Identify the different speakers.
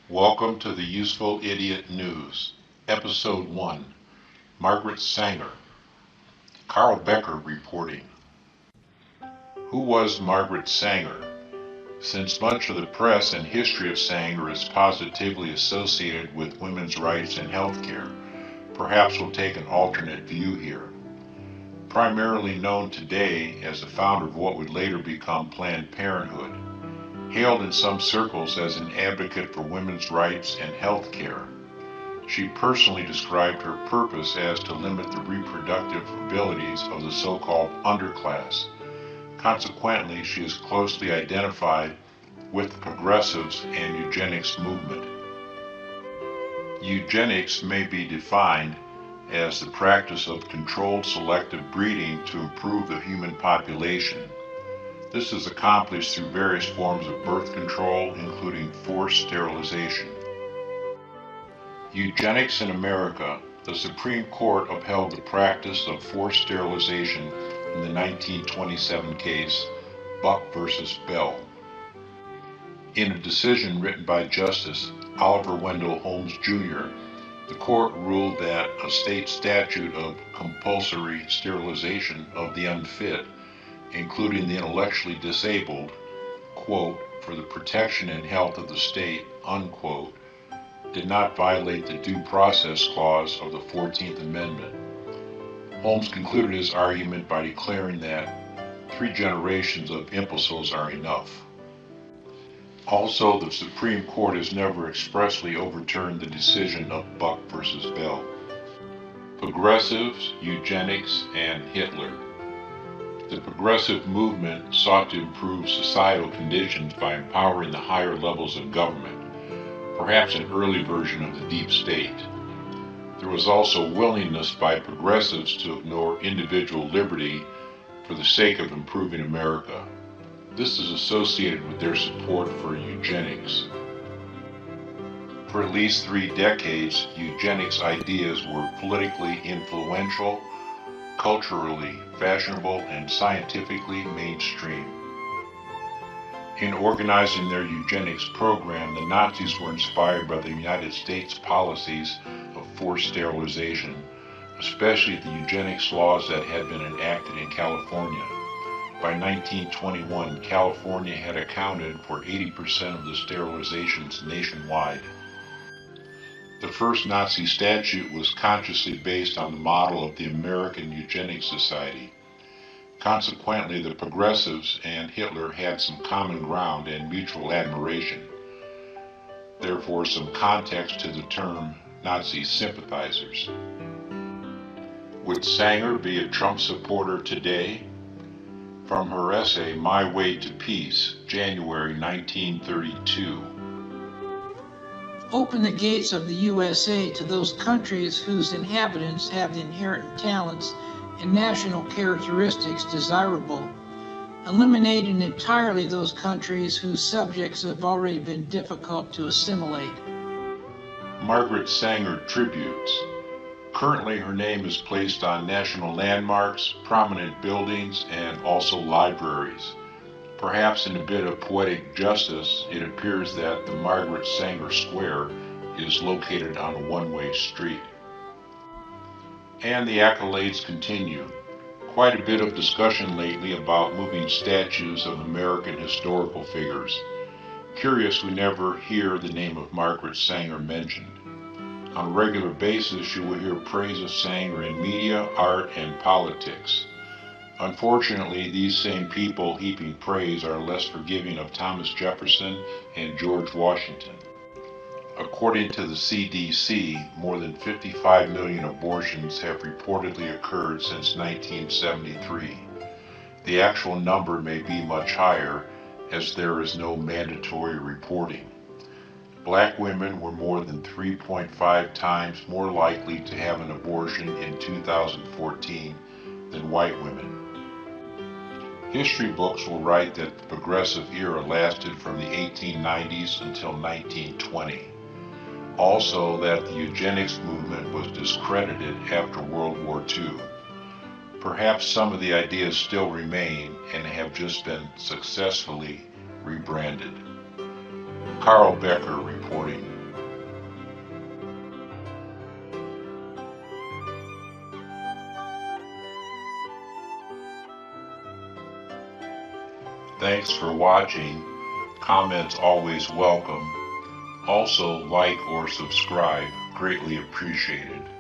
Speaker 1: Welcome to the Useful Idiot News, Episode 1, Margaret Sanger. Carl Becker reporting. Who was Margaret Sanger? Since much of the press and history of Sanger is positively associated with women's rights and healthcare, perhaps we'll take an alternate view here. Primarily known today as the founder of what would later become Planned Parenthood, hailed in some circles as an advocate for women's rights and health care. She personally described her purpose as to limit the reproductive abilities of the so-called underclass. Consequently, she is closely identified with the progressives and eugenics movement. Eugenics may be defined as the practice of controlled selective breeding to improve the human population. This is accomplished through various forms of birth control, including forced sterilization. Eugenics in America. The Supreme Court upheld the practice of forced sterilization in the 1927 case, Buck v. Bell. In a decision written by Justice Oliver Wendell Holmes, Jr., the court ruled that a state statute of compulsory sterilization of the unfit, including the intellectually disabled, quote, for the protection and health of the state, unquote, did not violate the due process clause of the 14th Amendment. Holmes concluded his argument by declaring that 3 generations of imbeciles are enough. Also, the Supreme Court has never expressly overturned the decision of Buck v. Bell. Progressives, eugenics, and Hitler. The progressive movement sought to improve societal conditions by empowering the higher levels of government, perhaps an early version of the deep state. There was also willingness by progressives to ignore individual liberty for the sake of improving America. This is associated with their support for eugenics. For at least 3 decades, eugenics ideas were politically influential, culturally fashionable, and scientifically mainstream. In organizing their eugenics program, the Nazis were inspired by the United States policies of forced sterilization, especially the eugenics laws that had been enacted in California. By 1921, California had accounted for 80% of the sterilizations nationwide. The first Nazi statute was consciously based on the model of the American Eugenics Society. Consequently, the progressives and Hitler had some common ground and mutual admiration. Therefore, some context to the term Nazi sympathizers. Would Sanger be a Trump supporter today? From her essay, My Way to Peace, January 1932.
Speaker 2: Open the gates of the USA to those countries whose inhabitants have the inherent talents and national characteristics desirable, eliminating entirely those countries whose subjects have already been difficult to assimilate.
Speaker 1: Margaret Sanger Tributes. Currently, her name is placed on national landmarks, prominent buildings, and also libraries. Perhaps in a bit of poetic justice, it appears that the Margaret Sanger Square is located on a one-way street. And the accolades continue. Quite a bit of discussion lately about moving statues of American historical figures. Curious we never hear the name of Margaret Sanger mentioned. On a regular basis, you will hear praise of Sanger in media, art, and politics. Unfortunately, these same people heaping praise are less forgiving of Thomas Jefferson and George Washington. According to the CDC, more than 55 million abortions have reportedly occurred since 1973. The actual number may be much higher, as there is no mandatory reporting. Black women were more than 3.5 times more likely to have an abortion in 2014 than white women. History books will write that the progressive era lasted from the 1890s until 1920. Also, that the eugenics movement was discredited after World War II. Perhaps some of the ideas still remain and have just been successfully rebranded. Carl Becker reporting. Thanks for watching. Comments always welcome. Also, like or subscribe, greatly appreciated.